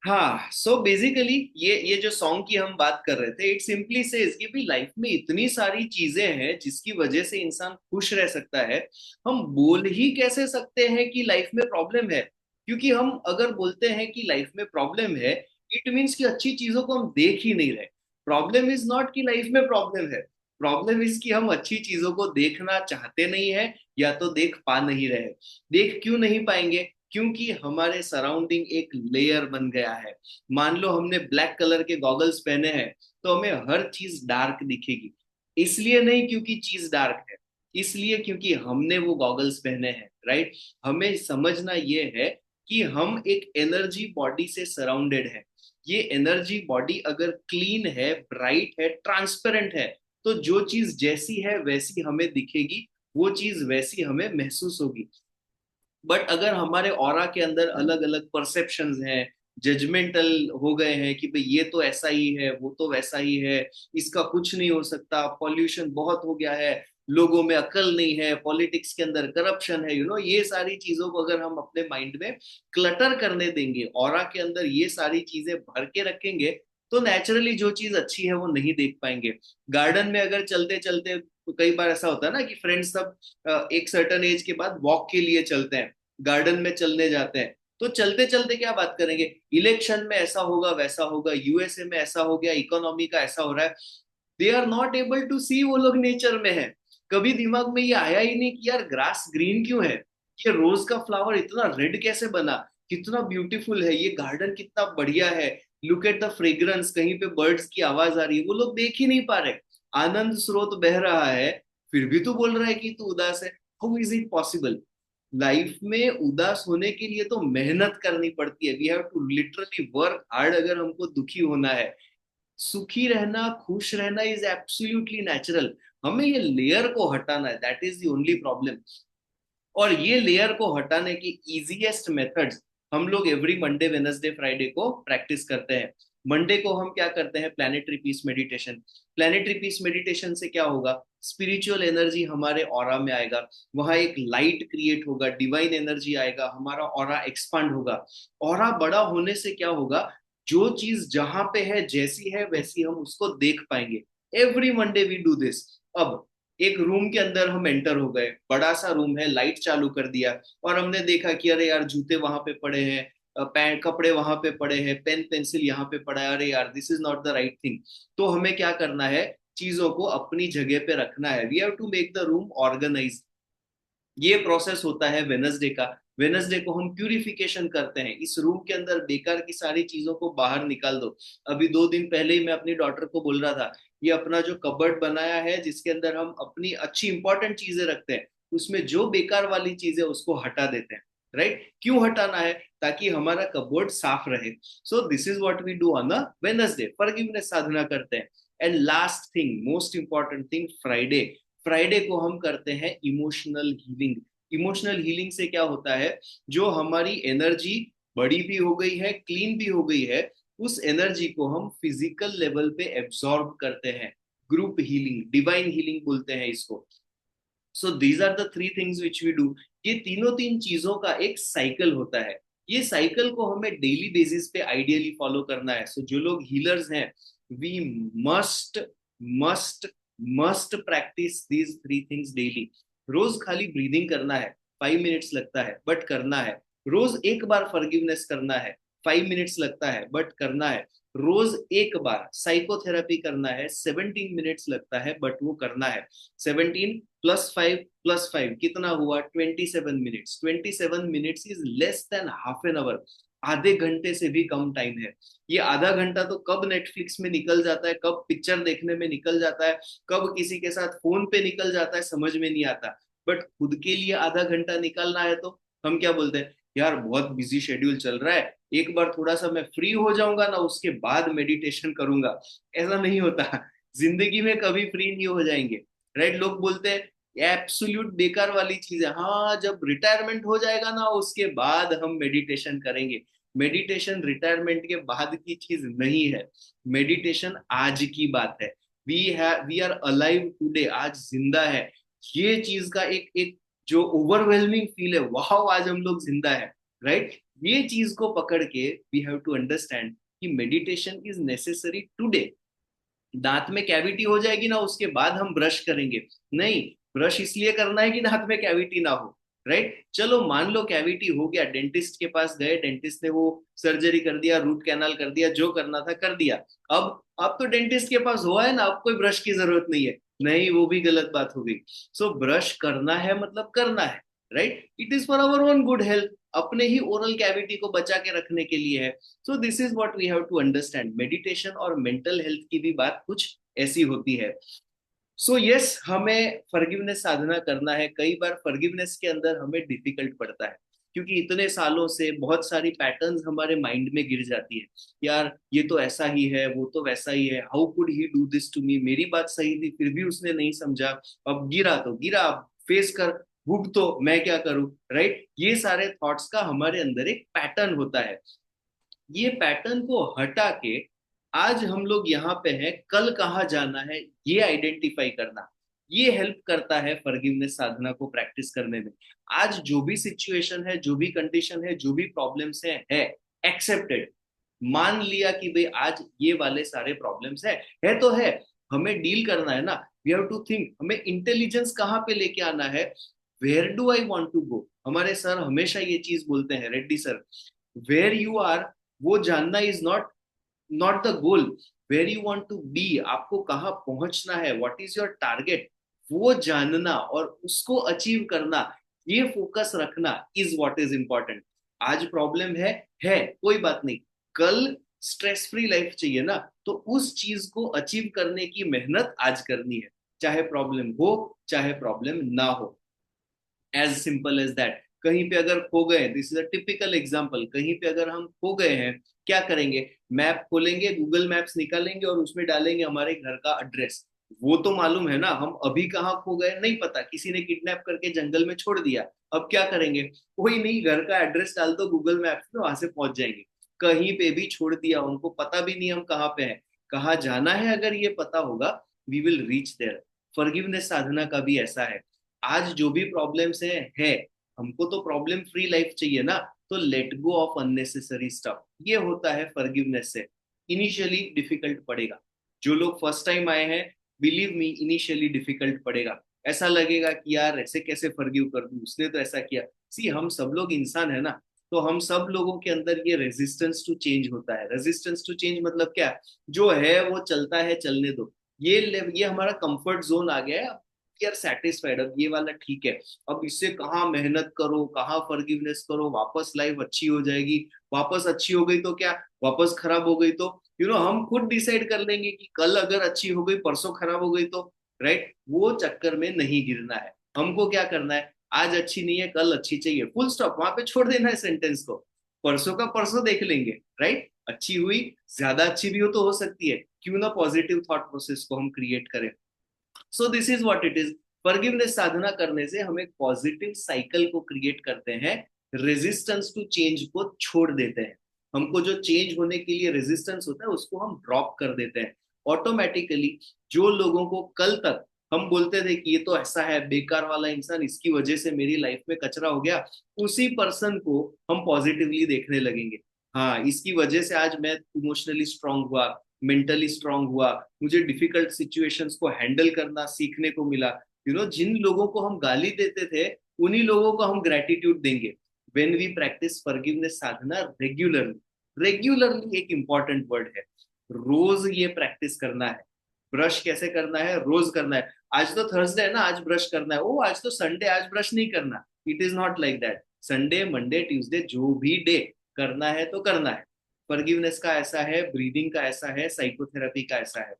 हाँ, so basically ये जो सॉन्ग की हम बात कर रहे थे, इट सिंपली सेज कि भाई लाइफ में इतनी सारी चीजें हैं जिसकी वजह से इंसान खुश रह सकता है। हम बोल ही कैसे सकते हैं कि लाइफ में प्रॉब्लम है? क्योंकि हम अगर बोलते हैं कि लाइफ में प्रॉब्लम है, इट मीन्स कि अच्छी चीजों को हम देख ही नहीं रहे। प्रॉब्लम इज नॉट कि लाइफ में प्रॉब्लम है। प्रॉब्लम इज कि हम अच्छी चीजों को देखना चाहते नहीं है, या तो देख पा नहीं रहे। देख क्यों नहीं पाएंगे? क्योंकि हमारे सराउंडिंग एक लेयर बन गया है। मान लो हमने ब्लैक कलर के गॉगल्स पहने हैं, तो हमें हर चीज डार्क दिखेगी। इसलिए नहीं क्योंकि चीज डार्क है, इसलिए क्योंकि हमने वो गॉगल्स पहने हैं, राइट? हमें समझना ये है कि हम एक एनर्जी बॉडी से सराउंडेड है। ये एनर्जी बॉडी अगर क्लीन है, ब्राइट है, ट्रांसपेरेंट है, तो जो चीज जैसी है वैसी हमें दिखेगी, वो चीज वैसी हमें महसूस होगी। बट अगर हमारे ऑरा के अंदर अलग अलग परसेप्शंस हैं, जजमेंटल हो गए हैं कि भाई ये तो ऐसा ही है, वो तो वैसा ही है, इसका कुछ नहीं हो सकता, पॉल्यूशन बहुत हो गया है, लोगों में अकल नहीं है, पॉलिटिक्स के अंदर करप्शन है, ये सारी चीजों को अगर हम अपने माइंड में क्लटर करने देंगे, ऑरा के अंदर ये सारी चीजें भर के रखेंगे, तो नेचुरली जो चीज अच्छी है वो नहीं देख पाएंगे। गार्डन में अगर चलते चलते, तो कई बार ऐसा होता है ना कि फ्रेंड्स सब एक सर्टन एज के बाद वॉक के लिए चलते हैं, गार्डन में चलने जाते हैं। तो चलते चलते क्या बात करेंगे? इलेक्शन में ऐसा होगा, वैसा होगा, यूएसए में ऐसा हो गया, इकोनॉमी का ऐसा हो रहा है। They are not able to see, वो लोग नेचर में है। कभी दिमाग में ये आया ही नहीं कि यार ग्रास ग्रीन क्यों है, ये रोज का फ्लावर इतना रेड कैसे बना, कितना ब्यूटीफुल है, ये गार्डन कितना बढ़िया है, लुक एट द फ्रेग्रेंस, कहीं पे बर्ड्स की आवाज आ रही है, वो लोग देख ही नहीं पा रहे। आनंद स्रोत बह रहा है, फिर भी तू बोल रहा है कि तू उदास है। How is it possible? Life में उदास होने के लिए तो मेहनत करनी पड़ती है, we have to literally work hard अगर हमको दुखी होना है। सुखी रहना, खुश रहना इज एब्सोल्युटली नेचुरल। हमें ये लेयर को हटाना है, that is the only problem. और ये लेयर को हटाने की इजीएस्ट मेथड्स हम लोग एवरी मंडे, वेनसडे, फ्राइडे को प्रैक्टिस करते हैं। मंडे को हम क्या करते हैं? Planetary peace meditation. Planetary peace meditation से क्या होगा? स्पिरिचुअल एनर्जी हमारे ऑरा में आएगा, वहां एक लाइट क्रिएट होगा, डिवाइन एनर्जी आएगा, हमारा ऑरा एक्सपांड होगा। ऑरा बड़ा होने से क्या होगा? जो चीज जहां पे है, जैसी है वैसी हम उसको देख पाएंगे। Every Monday we do this. अब एक रूम के अंदर हम एंटर हो गए, बड़ा सा रूम है, लाइट चालू कर दिया, और हमने देखा कि अरे यार जूते वहां पे पड़े हैं, पैंट कपड़े वहां पे पड़े हैं, पेन पेंसिल यहाँ पे पड़ा है, अरे यार this is not the right thing. तो हमें क्या करना है? चीजों को अपनी जगह पे रखना है, we have to make the room organise. ये प्रोसेस होता है वेनसडे का। वेनसडे को हम प्यूरिफिकेशन करते हैं, इस रूम के अंदर बेकार की सारी चीजों को बाहर निकाल दो। अभी 2 दिन पहले ही मैं अपनी डॉटर को बोल रहा था, ये अपना जो कबर्ड बनाया है जिसके अंदर हम अपनी अच्छी इंपॉर्टेंट चीजें रखते हैं, उसमें जो बेकार वाली चीजें उसको हटा देते हैं। राइट? क्यों हटाना है? ताकि हमारा कबर्ड साफ रहे। So this is what we do on a Wednesday, forgiveness sadhana करते हैं। And last thing, most important thing, Friday. Friday को हम करते हैं इमोशनल हीलिंग। इमोशनल हीलिंग से क्या होता है? जो हमारी एनर्जी बड़ी भी हो गई है, क्लीन भी हो गई है, उस एनर्जी को हम फिजिकल लेवल पे एब्सॉर्ब करते हैं। ग्रुप हीलिंग, डिवाइन हीलिंग बोलते हैं इसको। So these are the three things which we do. ये तीनों तीन चीजों का एक साइकिल होता है। ये साइकिल को हमें डेली बेसिस पे आइडियली फॉलो करना है। सो जो लोग हीलर्स हैं, we must must must practise these three things daily. रोज खाली ब्रीदिंग करना है, 5 मिनट्स लगता है बट करना है। रोज एक बार फॉरगिवनेस करना है, 5 मिनट्स लगता है बट करना है। रोज एक बार साइकोथेरेपी करना है, 17 मिनट्स लगता है बट वो करना है। 17 + 5 + 5 कितना हुआ? 27 minutes. 27 minutes is less than half an hour. आधे घंटे से भी कम टाइम है। ये आधा घंटा तो कब नेटफ्लिक्स में निकल जाता है, कब पिक्चर देखने में निकल जाता है, कब किसी के साथ फोन पे निकल जाता है, समझ में नहीं आता। बट खुद के लिए आधा घंटा निकालना है तो हम क्या बोलते हैं? यार बहुत बिजी शेड्यूल चल रहा है, एक बार थोड़ा सा मैं फ्री हो जाऊंगा ना, उसके बाद मेडिटेशन करूंगा। ऐसा नहीं होता। जिंदगी में कभी फ्री नहीं हो जाएंगे। राइट? लोग बोलते हैं एब्सोल्यूट बेकार वाली चीज है, हाँ जब रिटायरमेंट हो जाएगा ना उसके बाद हम मेडिटेशन करेंगे। मेडिटेशन रिटायरमेंट के बाद की चीज नहीं है। मेडिटेशन आज की बात है। वी आर अलाइव टुडे, आज जिंदा है। ये चीज का एक एक जो ओवरवेलमिंग फील है, वाह आज हम लोग जिंदा है। राइट? ये चीज को पकड़ के वी हैव टू अंडरस्टैंड कि मेडिटेशन इज नेसेसरी टुडे। दांत में कैविटी हो जाएगी ना उसके बाद हम ब्रश करेंगे, नहीं, ब्रश इसलिए करना है कि दांत में कैविटी ना हो, राइट। चलो मान लो कैविटी हो गया, डेंटिस्ट के पास गए, डेंटिस्ट ने वो सर्जरी कर दिया, रूट कैनाल कर दिया, जो करना था कर दिया। अब तो डेंटिस्ट के पास हुआ है ना, अब कोई ब्रश की जरूरत नहीं है, नहीं, वो भी गलत बात हो गई। सो ब्रश करना है मतलब करना है, right, it is for our own good health, अपने ही ओरल कैविटी को बचा के रखने के लिए है। So this is what we have to understand, meditation और मेंटल हेल्थ की भी बात कुछ ऐसी होती है। सो यस, हमें फॉरगिवनेस साधना करना है। कई बार फॉरगिवनेस के अंदर हमें डिफिकल्ट पड़ता है, क्योंकि इतने सालों से बहुत सारी पैटर्न्स हमारे माइंड में गिर जाती है। यार ये तो ऐसा ही है, वो तो वैसा ही है, how could he do this to me, मेरी बात सही थी फिर भी उसने नहीं समझा, अब गिरा तो गिरा, अब फेस कर, भुग तो मैं क्या करूं, राइट। ये सारे थॉट्स का हमारे अंदर एक पैटर्न होता है। ये पैटर्न को हटा के आज हम लोग यहाँ पे हैं, कल कहाँ जाना है ये आइडेंटिफाई करना, ये हेल्प करता है फॉरगिवनेस साधना को प्रैक्टिस करने में। आज जो भी सिचुएशन है, जो भी कंडीशन है, जो भी प्रॉब्लम्स है एक्सेप्टेड, मान लिया कि भाई आज ये वाले सारे प्रॉब्लम्स है तो है, हमें डील करना है ना। वी हैव टू थिंक, हमें इंटेलिजेंस कहाँ पे लेके आना है, where do I want to go. हमारे सर हमेशा ये चीज बोलते हैं, Reddy sir, where you are वो जानना is not the goal, where you want to be, आपको कहाँ पहुंचना है, व्हाट इज योर टारगेट, वो जानना और उसको अचीव करना, ये फोकस रखना इज व्हाट इज इंपॉर्टेंट। आज प्रॉब्लम है कोई बात नहीं, कल स्ट्रेस फ्री लाइफ चाहिए ना, तो उस चीज को अचीव करने की मेहनत आज करनी है, चाहे प्रॉब्लम हो चाहे प्रॉब्लम ना हो, एज सिंपल एज दैट। कहीं पे अगर खो गए, this is a typical example, कहीं पे अगर हम खो गए हैं, क्या करेंगे, मैप खोलेंगे, गूगल मैप्स निकालेंगे और उसमें डालेंगे हमारे घर का एड्रेस। वो तो मालूम है ना हम अभी कहाँ खो गए, नहीं पता, किसी ने किडनैप करके जंगल में छोड़ दिया। अब क्या करेंगे, कोई नहीं, घर का एड्रेस डाल दो गूगल मैप्स में, वहां से पहुंच जाएंगे। कहीं पे भी छोड़ दिया, उनको पता भी नहीं हम कहाँ पे हैं, कहाँ जाना है, अगर ये पता होगा we will reach there. Forgiveness sadhana का भी ऐसा है। आज जो भी प्रॉब्लम्स है, हमको तो प्रॉब्लम फ्री लाइफ चाहिए ना, तो let go of unnecessary stuff, ये होता है फॉरगिवनेस से। इनिशियली डिफिकल्ट पड़ेगा, जो लोग फर्स्ट टाइम आए हैं, बिलीव मी इनिशियली डिफिकल्ट पड़ेगा, ऐसा लगेगा कि यार ऐसे कैसे फॉरगिव कर दूं, उसने तो ऐसा किया। सी, हम सब लोग इंसान है ना, तो हम सब लोगों के अंदर ये रेजिस्टेंस टू चेंज होता है। रेजिस्टेंस टू चेंज मतलब क्या, जो है वो चलता है, चलने दो, ये हमारा कंफर्ट जोन आ गया है, यार सेटिस्फाइड, अब ये वाला ठीक है, अब इससे कहाँ मेहनत करो, कहाँ फॉरगिवनेस करो, वापस लाइफ अच्छी हो जाएगी, वापस अच्छी हो गई तो क्या, वापस खराब हो गई तो हम खुद डिसाइड कर लेंगे कि कल अगर अच्छी हो गई परसों खराब हो गई तो, राइट, वो चक्कर में नहीं गिरना है। हमको क्या करना है, आज अच्छी नहीं है कल अच्छी चाहिए, फुल स्टॉप, वहां पे छोड़ देना है सेंटेंस को, परसों का परसों देख लेंगे, राइट। अच्छी हुई, ज्यादा अच्छी भी हो तो हो सकती है, क्यों ना पॉजिटिव थॉट प्रोसेस को हम क्रिएट करें। So this is what it is. Forgiveness sadhana करने से हम एक पॉजिटिव साइकिल को क्रिएट करते हैं, रेजिस्टेंस टू चेंज को छोड़ देते हैं। हमको जो चेंज होने के लिए रेजिस्टेंस होता है उसको हम ड्रॉप कर देते हैं ऑटोमेटिकली। जो लोगों को कल तक हम बोलते थे कि ये तो ऐसा है, बेकार वाला इंसान, इसकी वजह से मेरी लाइफ में कचरा हो गया, उसी पर्सन को हम पॉजिटिवली देखने लगेंगे। हाँ, इसकी वजह से आज मैं इमोशनली स्ट्रांग हुआ, मेंटली स्ट्रांग हुआ, मुझे डिफिकल्ट सिचुएशंस को हैंडल करना सीखने को मिला। जिन लोगों को हम गाली देते थे, उन्हीं लोगों को हम ग्रेटिट्यूड देंगे। When we practice forgiveness sadhana regularly, regularly एक इंपॉर्टेंट वर्ड है, रोज ये प्रैक्टिस करना है। ब्रश कैसे करना है, रोज करना है। आज तो थर्सडे है ना, आज ब्रश करना है, ओ आज तो संडे, आज ब्रश नहीं करना, it is not like that. Sunday Monday Tuesday जो भी डे करना है तो करना है। फॉरगिवनेस का ऐसा है, ब्रीदिंग का ऐसा है, साइकोथेरेपी का ऐसा है।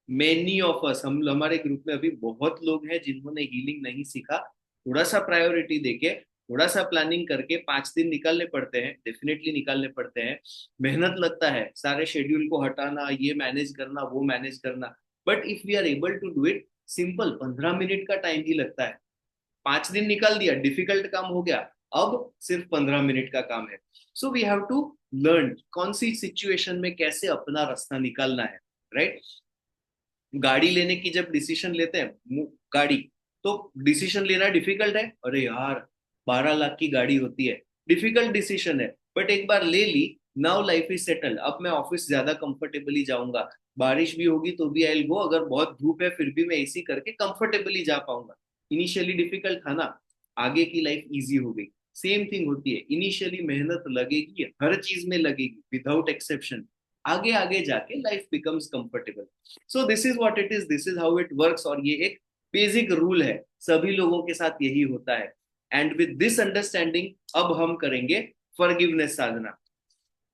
मेनी ऑफ अस, हम हमारे ग्रुप में अभी बहुत लोग हैं जिन्होंने हीलिंग नहीं सीखा। थोड़ा सा प्रायोरिटी देके, थोड़ा सा प्लानिंग करके 5 दिन निकालने पड़ते हैं, डेफिनेटली निकालने पड़ते हैं। मेहनत लगता है, सारे शेड्यूल को हटाना, ये मैनेज करना, वो मैनेज करना, but if we are able to do it, simple 15 minute का टाइम ही लगता है। 5 दिन निकाल दिया, डिफिकल्ट काम हो गया, अब सिर्फ 15 मिनट का काम है। So we have to learn कौन सी सिचुएशन में कैसे अपना रास्ता निकालना है, राइट। गाड़ी लेने की जब डिसीजन लेते हैं, गाड़ी, तो डिसीजन लेना डिफिकल्ट है, अरे यार 12 लाख की गाड़ी होती है, डिफिकल्ट डिसीजन है, बट एक बार ले ली, नाउ लाइफ इज सेटल्ड। अब मैं ऑफिस ज्यादा कंफर्टेबली जाऊंगा, बारिश भी होगी तो भी आई विल गो, अगर बहुत धूप है फिर भी मैं एसी करके कंफर्टेबली जा पाऊंगा। इनिशियली डिफिकल्ट था ना, आगे की लाइफ इजी हो गई। सेम थिंग होती है, इनिशियली मेहनत लगेगी, हर चीज में लगेगी विदाउट एक्सेप्शन, आगे आगे जाके life becomes comfortable. So this is what it is, this is how it works, और ये एक बेसिक रूल है, सभी लोगों के साथ यही होता है। एंड विद दिस अंडरस्टैंडिंग अब हम करेंगे फॉरगिवनेस साधना।